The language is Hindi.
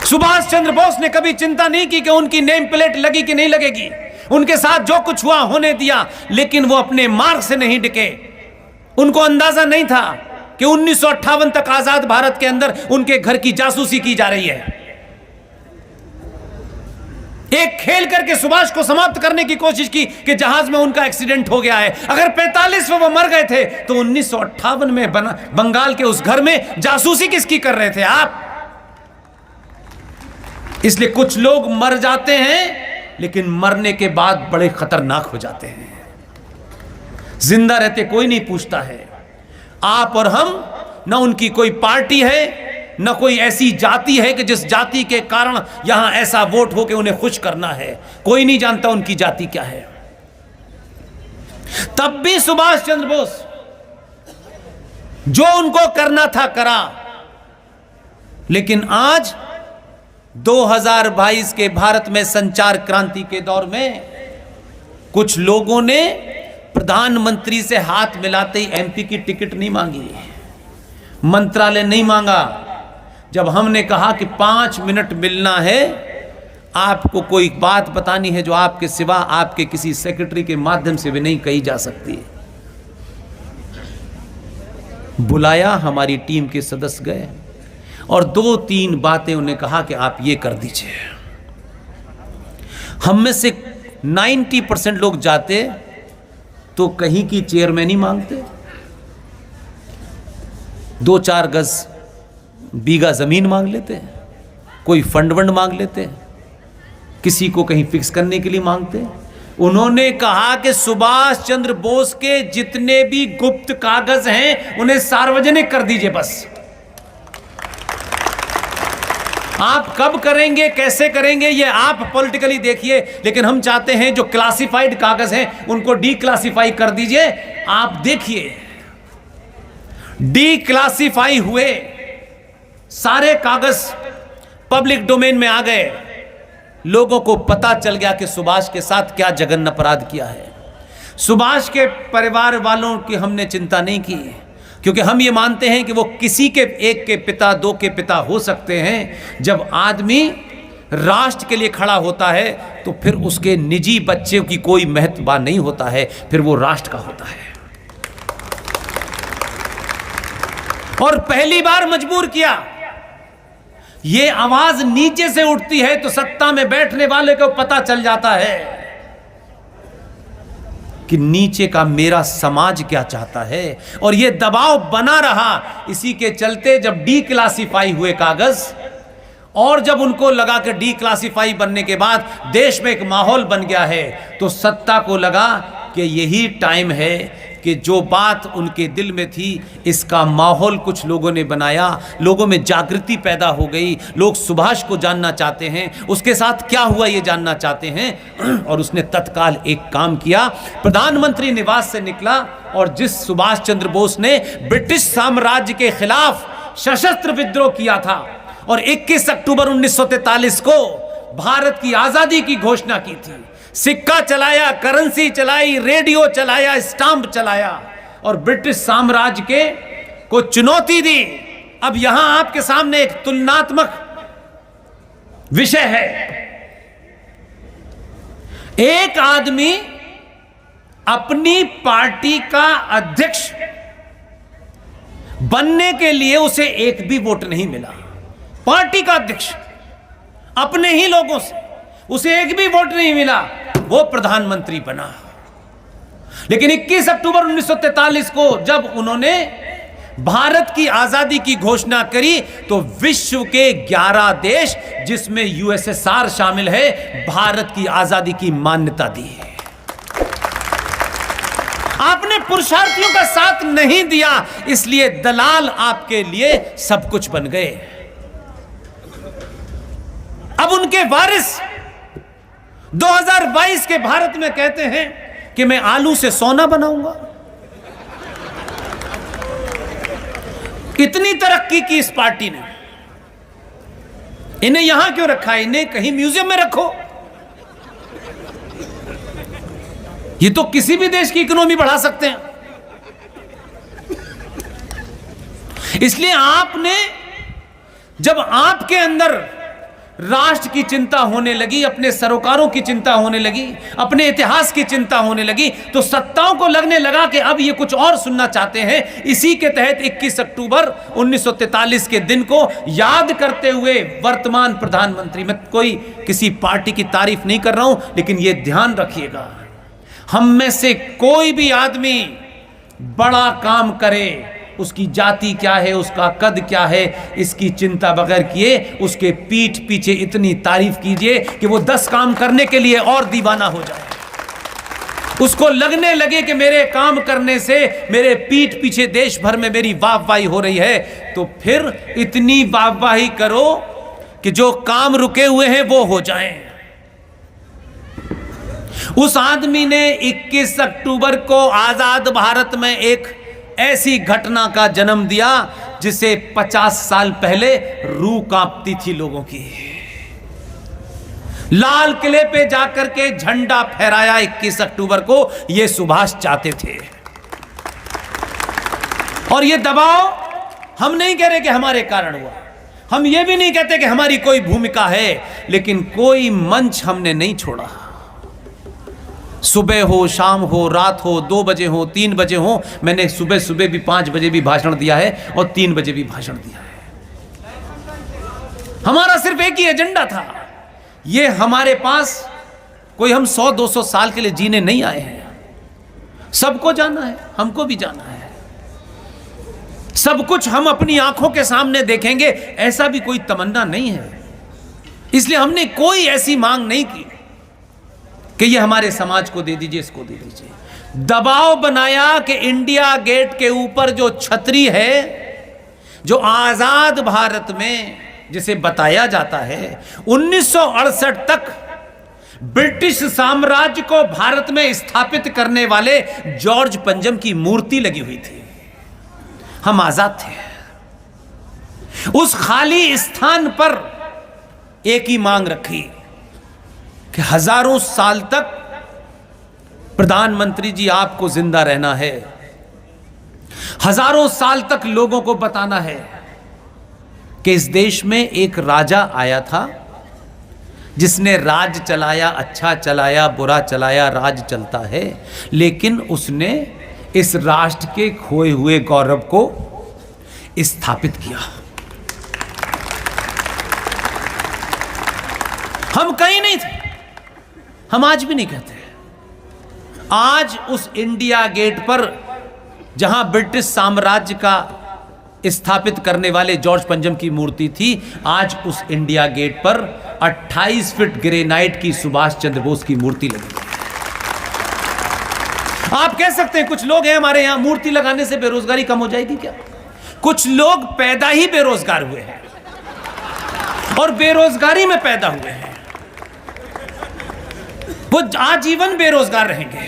सुभाष चंद्र बोस ने कभी चिंता नहीं की कि उनकी नेम प्लेट लगी कि नहीं लगेगी, उनके साथ जो कुछ हुआ होने दिया, लेकिन वो अपने मार्ग से नहीं डिके। उनको अंदाजा नहीं था कि 1958 तक आजाद भारत के अंदर उनके घर की जासूसी की जा रही है। एक खेल करके सुभाष को समाप्त करने की कोशिश की कि जहाज में उनका एक्सीडेंट हो गया है। अगर 45 में वो मर गए थे तो 1958 में बंगाल के उस घर में जासूसी किसकी कर रहे थे आप? इसलिए कुछ लोग मर जाते हैं, लेकिन मरने के बाद बड़े खतरनाक हो जाते हैं। जिंदा रहते कोई नहीं पूछता है। आप और हम, न उनकी कोई पार्टी है, न कोई ऐसी जाति है कि जिस जाति के कारण यहां ऐसा वोट हो कि उन्हें खुश करना है। कोई नहीं जानता उनकी जाति क्या है। तब भी सुभाष चंद्र बोस जो उनको करना था करा। लेकिन आज 2022 के भारत में संचार क्रांति के दौर में कुछ लोगों ने प्रधानमंत्री से हाथ मिलाते ही एमपी की टिकट नहीं मांगी, मंत्रालय नहीं मांगा। जब हमने कहा कि 5 मिनट मिलना है, आपको कोई बात बतानी है जो आपके सिवा आपके किसी सेक्रेटरी के माध्यम से भी नहीं कही जा सकती, बुलाया, हमारी टीम के सदस्य गए और 2-3 बातें उन्हें कहा कि आप ये कर दीजिए। हम में से 90% लोग जाते तो कहीं की चेयरमैन ही मांगते, 2-4 गज बीघा जमीन मांग लेते हैं, कोई फंड वंड मांग लेते हैं, किसी को कहीं फिक्स करने के लिए मांगते हैं। उन्होंने कहा कि सुभाष चंद्र बोस के जितने भी गुप्त कागज हैं उन्हें सार्वजनिक कर दीजिए बस। आप कब करेंगे, कैसे करेंगे, ये आप पॉलिटिकली देखिए, लेकिन हम चाहते हैं जो क्लासिफाइड कागज हैं उनको डीक्लासिफाई कर दीजिए। आप देखिए, डीक्लासिफाई हुए सारे कागज पब्लिक डोमेन में आ गए। लोगों को पता चल गया कि सुभाष के साथ क्या जघन्य अपराध किया है। सुभाष के परिवार वालों की हमने चिंता नहीं की, क्योंकि हम ये मानते हैं कि वो किसी के एक के पिता, 2 के पिता हो सकते हैं। जब आदमी राष्ट्र के लिए खड़ा होता है तो फिर उसके निजी बच्चे की कोई महत्व नहीं होता है, फिर वो राष्ट्र का होता है। और पहली बार मजबूर किया। ये आवाज नीचे से उठती है तो सत्ता में बैठने वाले को पता चल जाता है कि नीचे का मेरा समाज क्या चाहता है, और ये दबाव बना रहा। इसी के चलते जब डीक्लासिफाई हुए कागज, और जब उनको लगा कि डीक्लासिफाई बनने के बाद देश में एक माहौल बन गया है, तो सत्ता को लगा कि यही टाइम है कि जो बात उनके दिल में थी, इसका माहौल कुछ लोगों ने बनाया। लोगों में जागृति पैदा हो गई, लोग सुभाष को जानना चाहते हैं, उसके साथ क्या हुआ ये जानना चाहते हैं। और उसने तत्काल एक काम किया, प्रधानमंत्री निवास से निकला और जिस सुभाष चंद्र बोस ने ब्रिटिश साम्राज्य के खिलाफ सशस्त्र विद्रोह किया था और 21 अक्टूबर 1943 को भारत की आजादी की घोषणा की थी, सिक्का चलाया, करेंसी चलाई, रेडियो चलाया, स्टाम्प चलाया और ब्रिटिश साम्राज्य के को चुनौती दी। अब यहां आपके सामने एक तुलनात्मक विषय है। एक आदमी अपनी पार्टी का अध्यक्ष बनने के लिए उसे एक भी वोट नहीं मिला। पार्टी का अध्यक्ष अपने ही लोगों से, उसे एक भी वोट नहीं मिला, वो प्रधानमंत्री बना। लेकिन 21 अक्टूबर 1943 को जब उन्होंने भारत की आजादी की घोषणा करी तो विश्व के 11 देश, जिसमें यूएसएसआर शामिल है, भारत की आजादी की मान्यता दी है। आपने पुरुषार्थियों का साथ नहीं दिया, इसलिए दलाल आपके लिए सब कुछ बन गए। अब उनके वारिस 2022 के भारत में कहते हैं कि मैं आलू से सोना बनाऊंगा। इतनी तरक्की की इस पार्टी ने, इन्हें यहां क्यों रखा है? इन्हें कहीं म्यूजियम में रखो। ये तो किसी भी देश की इकोनॉमी बढ़ा सकते हैं। इसलिए आपने, जब आपके अंदर राष्ट्र की चिंता होने लगी, अपने सरोकारों की चिंता होने लगी, अपने इतिहास की चिंता होने लगी, तो सत्ताओं को लगने लगा कि अब ये कुछ और सुनना चाहते हैं। इसी के तहत 21 अक्टूबर 1943 के दिन को याद करते हुए वर्तमान प्रधानमंत्री, मैं कोई किसी पार्टी की तारीफ नहीं कर रहा हूं, लेकिन ये ध्यान रखिएगा, हम में से कोई भी आदमी बड़ा काम करे, उसकी जाति क्या है, उसका कद क्या है, इसकी चिंता बगैर किए उसके पीठ पीछे इतनी तारीफ कीजिए कि वो 10 काम करने के लिए और दीवाना हो जाए। उसको लगने लगे कि मेरे काम करने से मेरे पीठ पीछे देश भर में मेरी वाहवाही हो रही है, तो फिर इतनी वाहवाही करो कि जो काम रुके हुए हैं वो हो जाएं। उस आदमी ने 21 अक्टूबर को आजाद भारत में एक ऐसी घटना का जन्म दिया जिसे 50 साल पहले रूह कांपती थी लोगों की। लाल किले पे जाकर के झंडा फहराया 21 अक्टूबर को, ये सुभाष चाहते थे। और ये दबाव हम नहीं कह रहे कि हमारे कारण हुआ, हम ये भी नहीं कहते कि हमारी कोई भूमिका है, लेकिन कोई मंच हमने नहीं छोड़ा। सुबह हो, शाम हो, रात हो, 2 बजे हो, 3 बजे हो, मैंने सुबह सुबह भी 5 बजे भी भाषण दिया है और 3 बजे भी भाषण दिया है। हमारा सिर्फ एक ही एजेंडा था, ये हमारे पास कोई हम 100-200 साल के लिए जीने नहीं आए हैं। सबको जाना है, हमको भी जाना है, सब कुछ हम अपनी आंखों के सामने देखेंगे, ऐसा भी कोई तमन्ना नहीं है। इसलिए हमने कोई ऐसी मांग नहीं की कि ये हमारे समाज को दे दीजिए, इसको दे दीजिए। दबाव बनाया कि इंडिया गेट के ऊपर जो छतरी है, जो आजाद भारत में जिसे बताया जाता है 1968 तक ब्रिटिश साम्राज्य को भारत में स्थापित करने वाले जॉर्ज पंजम की मूर्ति लगी हुई थी। हम आजाद थे। उस खाली स्थान पर एक ही मांग रखी कि हजारों साल तक प्रधानमंत्री जी आपको जिंदा रहना है, हजारों साल तक लोगों को बताना है कि इस देश में एक राजा आया था जिसने राज चलाया, अच्छा चलाया, बुरा चलाया, राज चलता है, लेकिन उसने इस राष्ट्र के खोए हुए गौरव को स्थापित किया। हम कहीं नहीं थे, हम आज भी नहीं कहते। आज उस इंडिया गेट पर जहां ब्रिटिश साम्राज्य का स्थापित करने वाले जॉर्ज पंजम की मूर्ति थी, आज उस इंडिया गेट पर 28 फीट ग्रेनाइट की सुभाष चंद्र बोस की मूर्ति लगी। आप कह सकते हैं कुछ लोग हैं हमारे यहां, मूर्ति लगाने से बेरोजगारी कम हो जाएगी क्या? कुछ लोग पैदा ही बेरोजगार हुए हैं और बेरोजगारी में पैदा हुए हैं, वो आजीवन बेरोजगार रहेंगे।